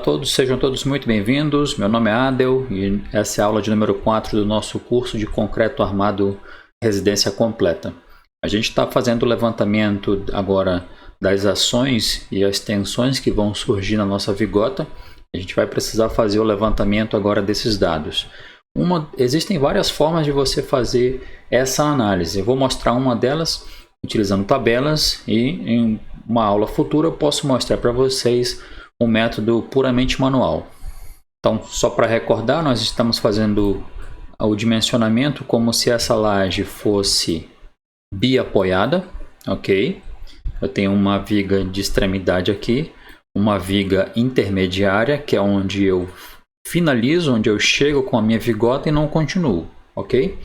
todos, sejam todos muito bem-vindos. Meu nome é Adel e essa é a aula de número 4 do nosso curso de concreto armado residência completa. A gente está fazendo o levantamento agora das ações e as tensões que vão surgir na nossa vigota. A gente vai precisar fazer o levantamento agora desses dados. Existem várias formas de você fazer essa análise. Eu vou mostrar uma delas utilizando tabelas e em uma aula futura eu posso mostrar para vocês um método puramente manual. Então, só para recordar, nós estamos fazendo o dimensionamento como se essa laje fosse biapoiada, ok? Eu tenho uma viga de extremidade aqui, uma viga intermediária, que é onde eu finalizo, onde eu chego com a minha vigota e não continuo, ok?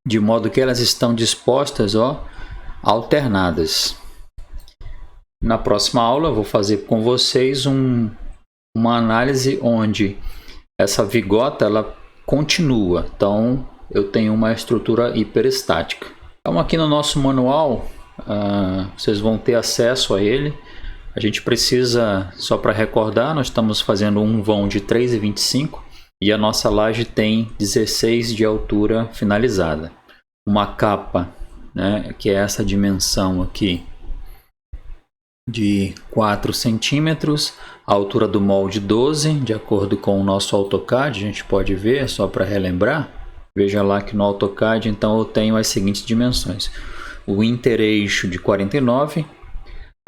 De modo que elas estão dispostas, ó, alternadas. Na próxima aula eu vou fazer com vocês uma análise onde essa vigota ela continua. Então eu tenho uma estrutura hiperestática. Então aqui no nosso manual vocês vão ter acesso a ele. A gente precisa, só para recordar, nós estamos fazendo um vão de 3,25 e a nossa laje tem 16 de altura finalizada. Uma capa, né, que é essa dimensão aqui, de 4 centímetros, a altura do molde 12, de acordo com o nosso AutoCAD, a gente pode ver, só para relembrar, veja lá que no AutoCAD então eu tenho as seguintes dimensões: o intereixo de 49,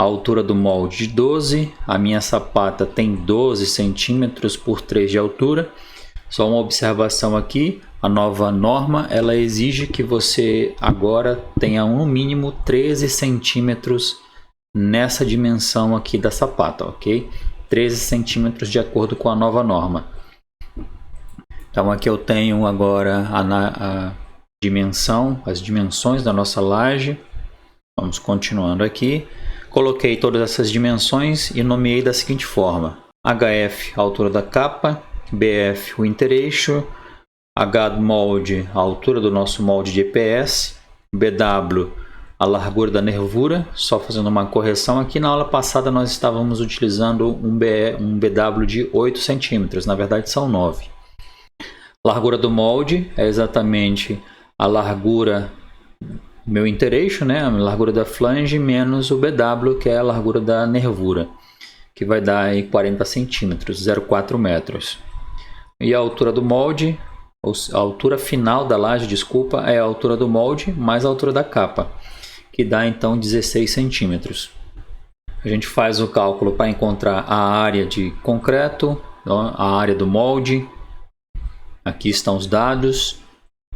a altura do molde de 12, a minha sapata tem 12 centímetros por 3 de altura. Só uma observação aqui, a nova norma ela exige que você agora tenha no mínimo 13 centímetros nessa dimensão aqui da sapata, ok? 13 centímetros de acordo com a nova norma. Então aqui eu tenho agora as dimensões da nossa laje. Vamos continuando aqui. Coloquei todas essas dimensões e nomeei da seguinte forma: HF, a altura da capa, BF, o intereixo, H do molde, a altura do nosso molde de EPS, BW, a largura da nervura. Só fazendo uma correção aqui, na aula passada nós estávamos utilizando um BW de 8 centímetros, na verdade são 9. Largura do molde é exatamente a largura do meu intereixo, né? A largura da flange menos o BW, que é a largura da nervura, que vai dar aí 40 centímetros, 0,4 metros. E a altura do molde, a altura final da laje, desculpa, é a altura do molde mais a altura da capa, que dá então 16 centímetros. A gente faz o cálculo para encontrar a área de concreto, a área do molde. Aqui estão os dados.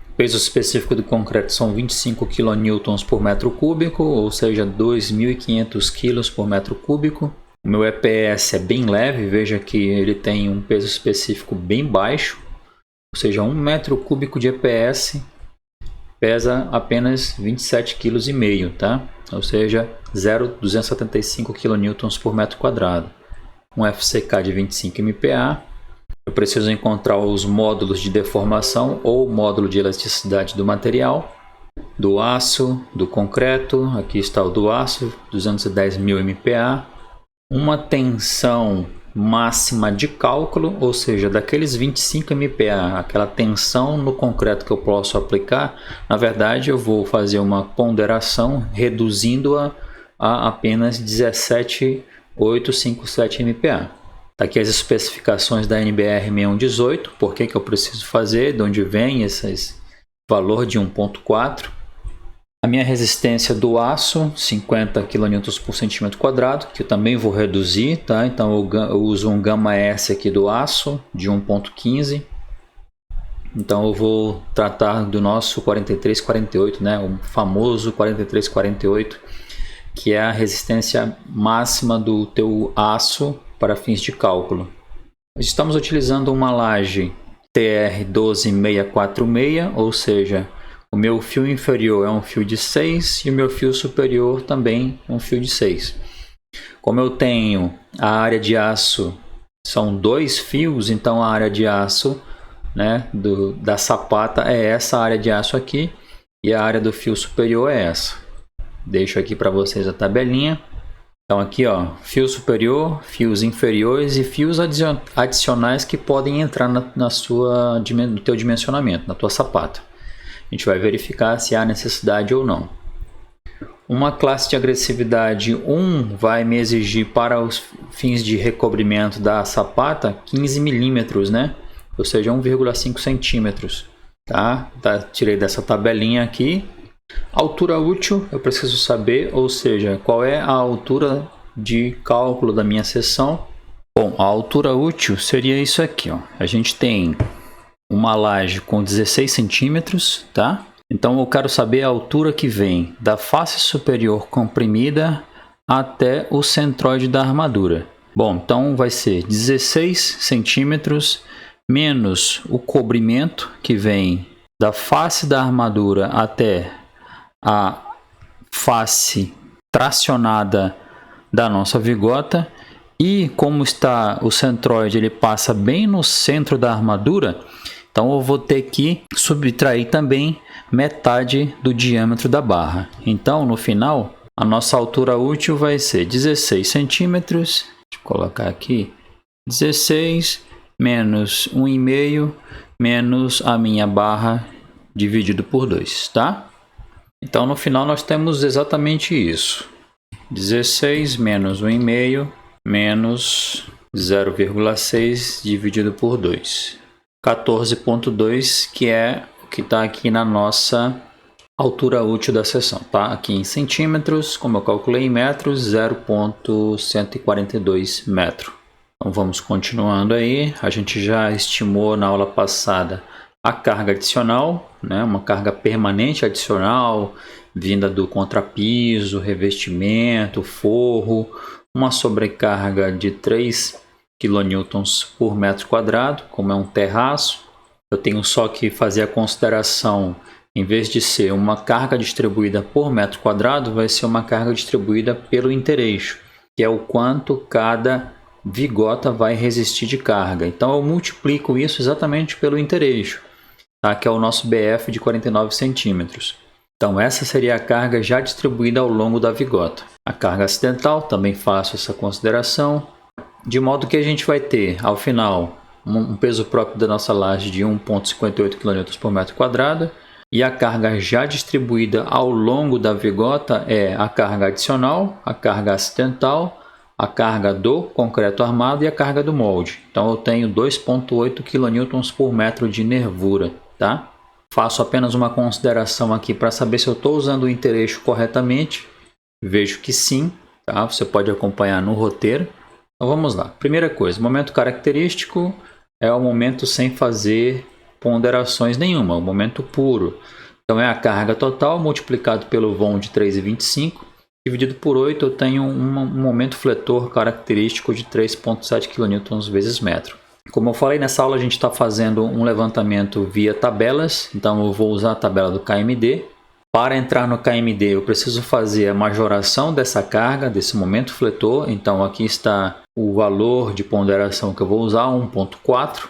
O peso específico do concreto são 25 kN por metro cúbico, ou seja, 2.500 kg por metro cúbico. O meu EPS é bem leve, veja que ele tem um peso específico bem baixo, ou seja, 1 metro cúbico de EPS pesa apenas 27,5 kg, tá? Ou seja, 0,275 kN por metro quadrado. Um FCK de 25 MPa. Eu preciso encontrar os módulos de deformação ou módulo de elasticidade do material, do aço, do concreto. Aqui está o do aço, 210.000 MPa. Uma tensão máxima de cálculo, ou seja, daqueles 25 MPa, aquela tensão no concreto que eu posso aplicar, na verdade eu vou fazer uma ponderação reduzindo-a a apenas 17.857 MPa. Tá aqui as especificações da NBR 6118, por que eu preciso fazer, de onde vem esse valor de 1.4. A minha resistência do aço, 50 kN por centímetro quadrado, que eu também vou reduzir, tá? Então eu uso um gama S aqui do aço, de 1.15. Então eu vou tratar do nosso 4348, né? O famoso 4348, que é a resistência máxima do teu aço para fins de cálculo. Estamos utilizando uma laje TR 12646, ou seja, o meu fio inferior é um fio de 6 e o meu fio superior também é um fio de 6. Como eu tenho a área de aço, são 2 fios, então a área de aço, né, da sapata é essa área de aço aqui e a área do fio superior é essa. Deixo aqui para vocês a tabelinha. Então aqui, ó, fio superior, fios inferiores e fios adicionais que podem entrar no teu dimensionamento, na tua sapata. A gente vai verificar se há necessidade ou não. Uma classe de agressividade 1 vai me exigir para os fins de recobrimento da sapata 15 milímetros, né? Ou seja, 1,5 centímetros. Tá? Tirei dessa tabelinha aqui. Altura útil eu preciso saber, ou seja, qual é a altura de cálculo da minha seção. Bom, a altura útil seria isso aqui, ó. A gente tem uma laje com 16 centímetros, tá? Então eu quero saber a altura que vem da face superior comprimida até o centroide da armadura. Bom, então vai ser 16 centímetros menos o cobrimento que vem da face da armadura até a face tracionada da nossa vigota. E como está o centroide, ele passa bem no centro da armadura, então eu vou ter que subtrair também metade do diâmetro da barra. Então no final a nossa altura útil vai ser 16 centímetros. Deixa eu colocar aqui, 16 menos 1,5 menos a minha barra dividido por 2, tá? Então no final nós temos exatamente isso, 16 menos 1,5 menos 0,6 dividido por 2, 14,2, que é o que está aqui na nossa altura útil da seção, tá? Aqui em centímetros, como eu calculei em metros, 0,142 metro. Então vamos continuando aí. A gente já estimou na aula passada a carga adicional, né? Uma carga permanente adicional, vinda do contrapiso, revestimento, forro, uma sobrecarga de 3 kN por metro quadrado, como é um terraço. Eu tenho só que fazer a consideração, em vez de ser uma carga distribuída por metro quadrado, vai ser uma carga distribuída pelo intereixo, que é o quanto cada vigota vai resistir de carga. Então eu multiplico isso exatamente pelo intereixo, tá? Que é o nosso BF de 49 centímetros. Então essa seria a carga já distribuída ao longo da vigota. A carga acidental, também faço essa consideração, de modo que a gente vai ter, ao final, um peso próprio da nossa laje de 1,58 kN por metro quadrado, e a carga já distribuída ao longo da vigota é a carga adicional, a carga acidental, a carga do concreto armado e a carga do molde. Então eu tenho 2,8 kN por metro de nervura, tá? Faço apenas uma consideração aqui para saber se eu estou usando o intereixo corretamente. Vejo que sim, tá? Você pode acompanhar no roteiro. Então vamos lá. Primeira coisa, momento característico é o momento sem fazer ponderações nenhuma, o momento puro. Então é a carga total multiplicado pelo von de 3,25, dividido por 8, eu tenho um momento fletor característico de 3,7 kN vezes metro. Como eu falei, nessa aula a gente está fazendo um levantamento via tabelas, então eu vou usar a tabela do KMD. Para entrar no KMD eu preciso fazer a majoração dessa carga, desse momento fletor. Então aqui está o valor de ponderação que eu vou usar, 1,4.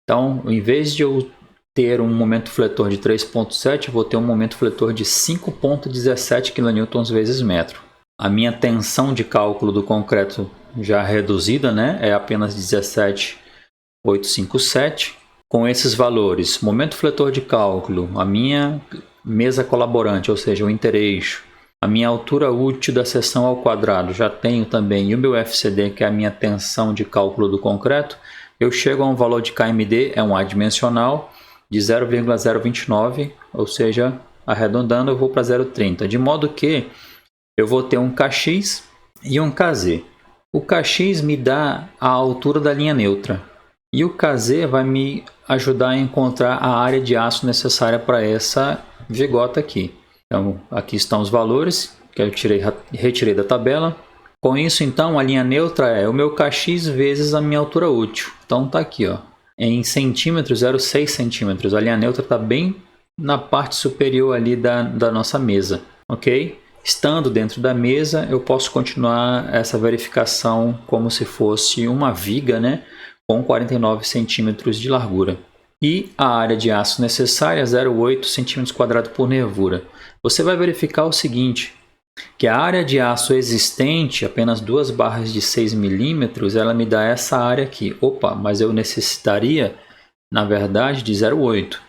Então, em vez de eu ter um momento fletor de 3,7, eu vou ter um momento fletor de 5,17 kN vezes metro. A minha tensão de cálculo do concreto já reduzida, né, é apenas 17,857. Com esses valores, momento fletor de cálculo, a minha mesa colaborante, ou seja, o intereixo, a minha altura útil da seção ao quadrado, já tenho também, e o meu FCD, que é a minha tensão de cálculo do concreto, eu chego a um valor de KMD, é um adimensional, de 0,029, ou seja, arredondando eu vou para 0,30, de modo que eu vou ter um KX e um KZ. O KX me dá a altura da linha neutra e o KZ vai me ajudar a encontrar a área de aço necessária para essa vigota aqui. Então aqui estão os valores que eu retirei da tabela. Com isso, então, a linha neutra é o meu KX vezes a minha altura útil. Então está aqui, ó, em centímetros, 0,6 centímetros. A linha neutra está bem na parte superior ali da nossa mesa, ok? Estando dentro da mesa, eu posso continuar essa verificação como se fosse uma viga, né, com 49 centímetros de largura. E a área de aço necessária é 0,8 centímetros quadrados por nervura. Você vai verificar o seguinte, que a área de aço existente, apenas 2 barras de 6 milímetros, ela me dá essa área aqui. Opa, mas eu necessitaria, na verdade, de 0,8.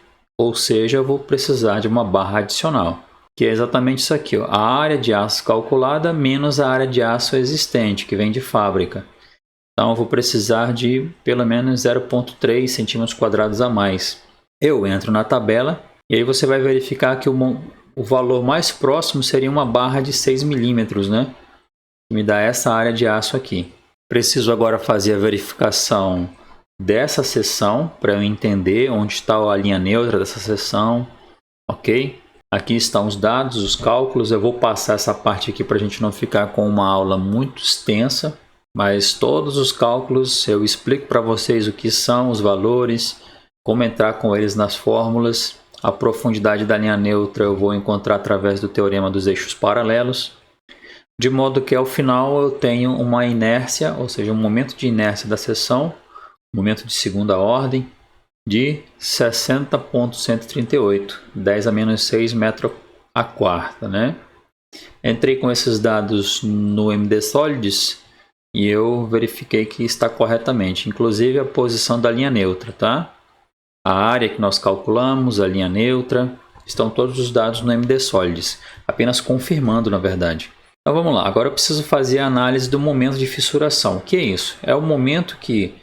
Ou seja, eu vou precisar de uma barra adicional, que é exatamente isso aqui, ó, a área de aço calculada menos a área de aço existente, que vem de fábrica. Então eu vou precisar de pelo menos 0,3 centímetros quadrados a mais. Eu entro na tabela e aí você vai verificar que o valor mais próximo seria uma barra de 6 milímetros, né? Que me dá essa área de aço aqui. Preciso agora fazer a verificação dessa seção para eu entender onde está a linha neutra dessa seção, ok? Aqui estão os dados, os cálculos. Eu vou passar essa parte aqui para a gente não ficar com uma aula muito extensa, mas todos os cálculos eu explico para vocês o que são os valores, como entrar com eles nas fórmulas. A profundidade da linha neutra eu vou encontrar através do teorema dos eixos paralelos, de modo que ao final eu tenho uma inércia, ou seja, um momento de inércia da seção, momento de segunda ordem, de 60,138, 10 a menos 6 metros a quarta, né? Entrei com esses dados no MD Solids e eu verifiquei que está corretamente, inclusive a posição da linha neutra, tá? A área que nós calculamos, a linha neutra, estão todos os dados no MD Solids, apenas confirmando, na verdade. Então vamos lá, agora eu preciso fazer a análise do momento de fissuração. O que é isso? É o momento que,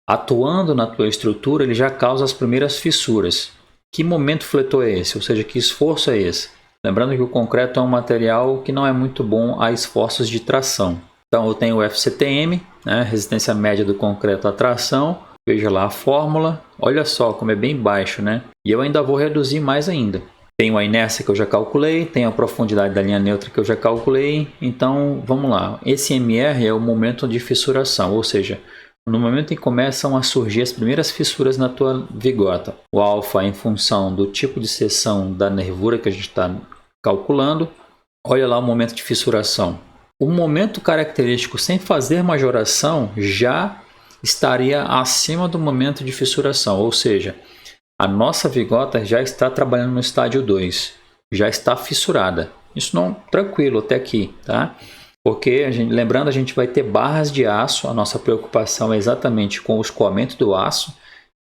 atuando na tua estrutura, ele já causa as primeiras fissuras. Que momento fletor é esse? Ou seja, que esforço é esse? Lembrando que o concreto é um material que não é muito bom a esforços de tração. Então eu tenho o FCTM, né, resistência média do concreto à tração. Veja lá a fórmula, olha só como é bem baixo, né? E eu ainda vou reduzir mais ainda. Tenho a inércia que eu já calculei, tenho a profundidade da linha neutra que eu já calculei. Então, vamos lá. Esse MR é o momento de fissuração, ou seja, no momento em que começam a surgir as primeiras fissuras na tua vigota. O alfa em função do tipo de seção da nervura que a gente está calculando. Olha lá o momento de fissuração. O momento característico sem fazer majoração já estaria acima do momento de fissuração, ou seja, a nossa vigota já está trabalhando no estágio 2, já está fissurada. Isso não, tranquilo até aqui, tá? Porque, lembrando, a gente vai ter barras de aço, a nossa preocupação é exatamente com o escoamento do aço.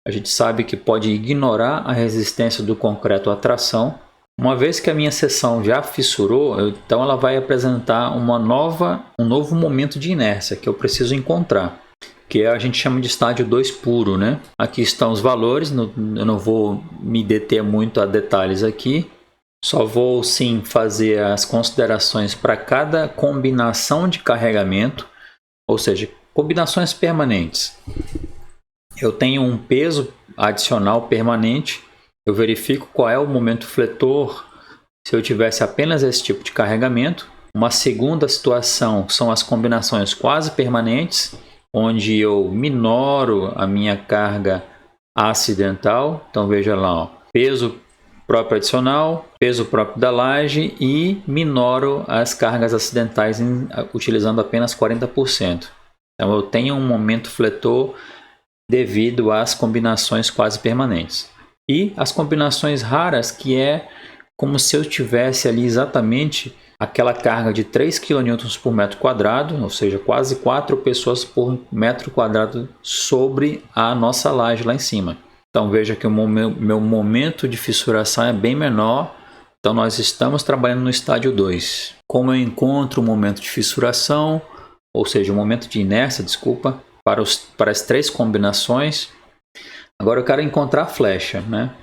A gente sabe que pode ignorar a resistência do concreto à tração. Uma vez que a minha seção já fissurou, então ela vai apresentar um novo momento de inércia que eu preciso encontrar, que a gente chama de estágio 2 puro, né? Aqui estão os valores, eu não vou me deter muito a detalhes aqui, só vou sim fazer as considerações para cada combinação de carregamento, ou seja, combinações permanentes. Eu tenho um peso adicional permanente, eu verifico qual é o momento fletor se eu tivesse apenas esse tipo de carregamento. Uma segunda situação são as combinações quase permanentes, onde eu minoro a minha carga acidental. Então veja lá, ó, peso próprio adicional, peso próprio da laje e minoro as cargas acidentais utilizando apenas 40%. Então eu tenho um momento fletor devido às combinações quase permanentes. E as combinações raras, que é como se eu tivesse ali exatamente aquela carga de 3 kN por metro quadrado, ou seja, quase 4 pessoas por metro quadrado sobre a nossa laje lá em cima. Então veja que o meu momento de fissuração é bem menor, então nós estamos trabalhando no estágio 2. Como eu encontro o momento de fissuração, ou seja, o momento de inércia, desculpa, para as 3 combinações, agora eu quero encontrar a flecha, né?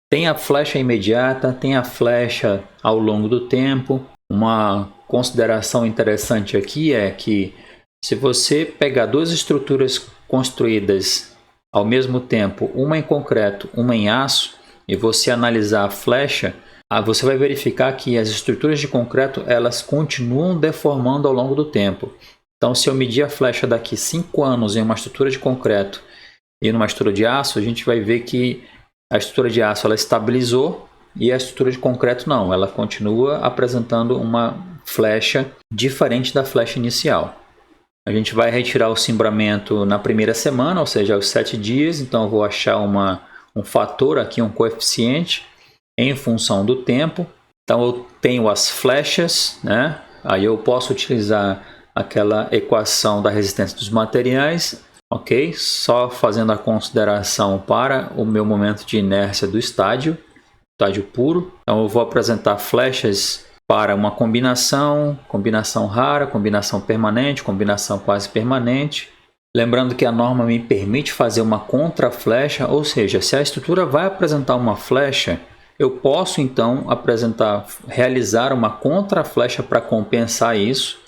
Tem a flecha imediata, tem a flecha ao longo do tempo. Uma consideração interessante aqui é que se você pegar 2 estruturas construídas ao mesmo tempo, uma em concreto, uma em aço, e você analisar a flecha, você vai verificar que as estruturas de concreto elas continuam deformando ao longo do tempo. Então, se eu medir a flecha daqui 5 anos em uma estrutura de concreto e numa estrutura de aço, a gente vai ver que a estrutura de aço ela estabilizou e a estrutura de concreto não, ela continua apresentando uma flecha diferente da flecha inicial. A gente vai retirar o cimbramento na primeira semana, ou seja, aos 7 dias, então eu vou achar um fator aqui, um coeficiente em função do tempo. Então eu tenho as flechas, né? Aí eu posso utilizar aquela equação da resistência dos materiais, ok? Só fazendo a consideração para o meu momento de inércia do estádio puro. Então eu vou apresentar flechas para uma combinação rara, combinação permanente, combinação quase permanente. Lembrando que a norma me permite fazer uma contraflecha, ou seja, se a estrutura vai apresentar uma flecha, eu posso então realizar uma contraflecha para compensar isso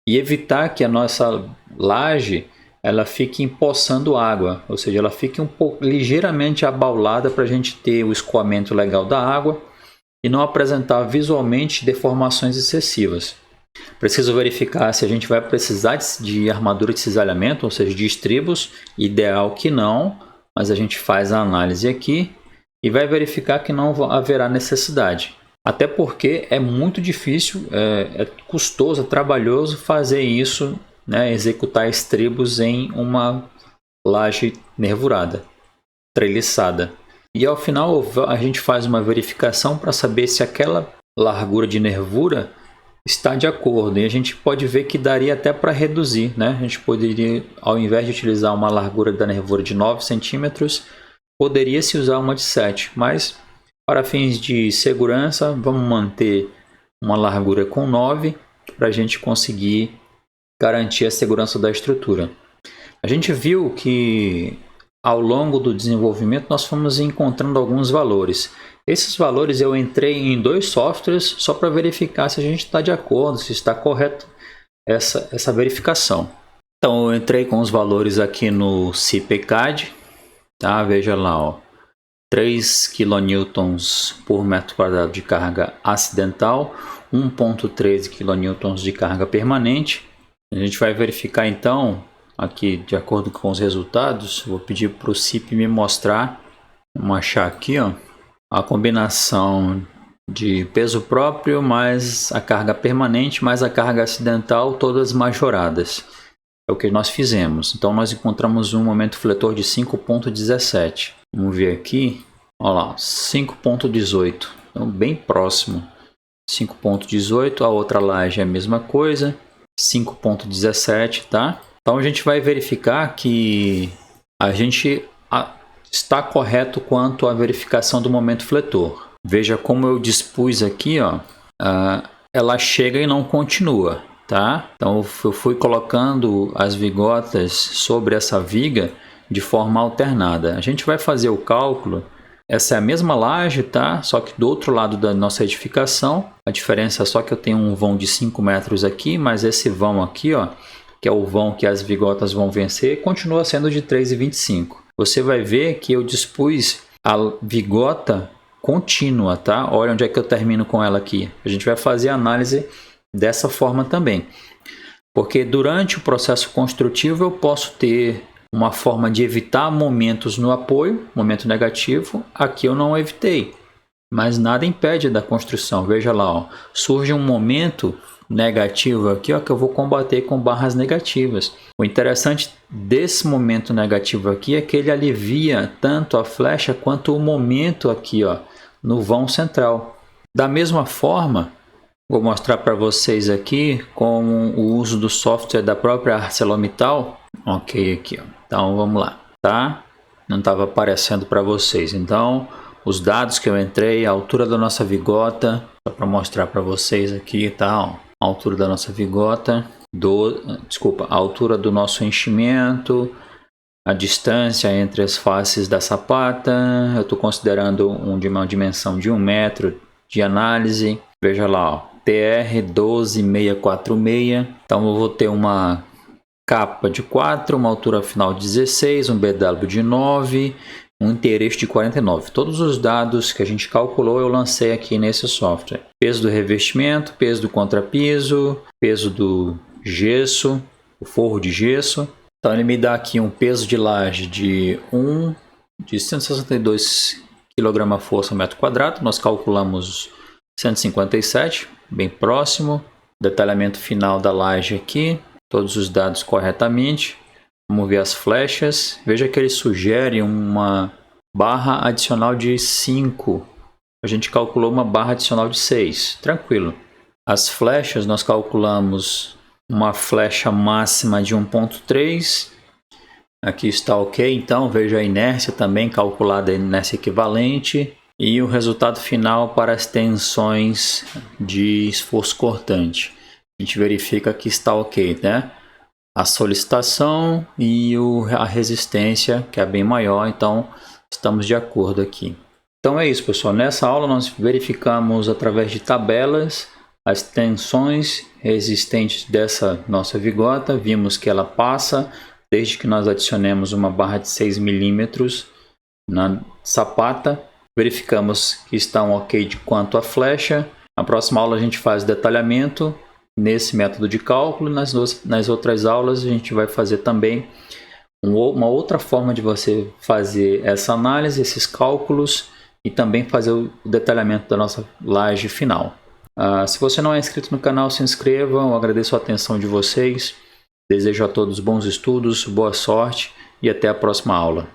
e evitar que a nossa laje ela fique empoçando água, ou seja, ela fique um pouco ligeiramente abaulada para a gente ter o escoamento legal da água e não apresentar visualmente deformações excessivas. Preciso verificar se a gente vai precisar de armadura de cisalhamento, ou seja, de estribos. Ideal que não, mas a gente faz a análise aqui e vai verificar que não haverá necessidade. Até porque é muito difícil, é custoso, é trabalhoso fazer isso, né, executar estribos em uma laje nervurada, treliçada. E ao final a gente faz uma verificação para saber se aquela largura de nervura está de acordo, e a gente pode ver que daria até para reduzir, né? A gente poderia, ao invés de utilizar uma largura da nervura de 9 centímetros, poderia se usar uma de 7, mas para fins de segurança vamos manter uma largura com 9 para a gente conseguir garantir a segurança da estrutura. A gente viu que ao longo do desenvolvimento nós fomos encontrando alguns valores. Esses valores eu entrei em 2 softwares só para verificar se a gente está de acordo, se está correto essa verificação. Então eu entrei com os valores aqui no CIPCAD, tá? Veja lá, ó, 3 kN por metro quadrado de carga acidental, 1,13 kN de carga permanente. A gente vai verificar então, aqui de acordo com os resultados, vou pedir para o CIP me mostrar, vamos achar aqui, ó, a combinação de peso próprio mais a carga permanente mais a carga acidental, todas majoradas. É o que nós fizemos. Então nós encontramos um momento fletor de 5,17. Vamos ver aqui, olha lá, 5,18. Então bem próximo. 5,18, a outra laje é a mesma coisa, 5,17, tá? Então a gente vai verificar que a gente está correto quanto à verificação do momento fletor. Veja como eu dispus aqui, ó, ela chega e não continua, tá? Então eu fui colocando as vigotas sobre essa viga de forma alternada. A gente vai fazer o cálculo. Essa é a mesma laje, tá? Só que do outro lado da nossa edificação. A diferença é só que eu tenho um vão de 5 metros aqui, mas esse vão aqui, ó, que é o vão que as vigotas vão vencer, continua sendo de 3,25. Você vai ver que eu dispus a vigota contínua, tá? Olha onde é que eu termino com ela aqui. A gente vai fazer a análise dessa forma também. Porque durante o processo construtivo eu posso ter uma forma de evitar momentos no apoio, momento negativo. Aqui eu não evitei, mas nada impede da construção. Veja lá, ó, surge um momento negativo aqui, ó, que eu vou combater com barras negativas. O interessante desse momento negativo aqui é que ele alivia tanto a flecha quanto o momento aqui, ó, no vão central. Da mesma forma, vou mostrar para vocês aqui com o uso do software da própria ArcelorMittal. Ok, aqui, ó. Então vamos lá, tá? Não estava aparecendo para vocês. Então os dados que eu entrei, a altura da nossa vigota, só para mostrar para vocês aqui, tá? Ó, a altura da nossa vigota, a altura do nosso enchimento, a distância entre as faces da sapata. Eu estou considerando uma dimensão de 1 metro de análise. Veja lá, ó, TR 12646. Então eu vou ter uma capa de 4, uma altura final de 16, um BW de 9, um interesse de 49. Todos os dados que a gente calculou eu lancei aqui nesse software. Peso do revestimento, peso do contrapiso, peso do gesso, o forro de gesso. Então ele me dá aqui um peso de laje de 162 kgfm metro quadrado. Nós calculamos 157, bem próximo. Detalhamento final da laje aqui. Todos os dados corretamente. Vamos ver as flechas. Veja que ele sugere uma barra adicional de 5. A gente calculou uma barra adicional de 6. Tranquilo. As flechas, nós calculamos uma flecha máxima de 1.3. Aqui está ok, então veja a inércia também calculada, a inércia equivalente. E o resultado final para as tensões de esforço cortante. A gente verifica que está ok, né? A solicitação e a resistência, que é bem maior, então estamos de acordo aqui. Então é isso, pessoal. Nessa aula nós verificamos através de tabelas as tensões resistentes dessa nossa vigota. Vimos que ela passa desde que nós adicionemos uma barra de 6 milímetros na sapata. Verificamos que está um ok de quanto à flecha. Na próxima aula a gente faz detalhamento nesse método de cálculo. Nas outras aulas a gente vai fazer também uma outra forma de você fazer essa análise, esses cálculos e também fazer o detalhamento da nossa laje final. Se você não é inscrito no canal, se inscreva. Eu agradeço a atenção de vocês. Desejo a todos bons estudos, boa sorte e até a próxima aula.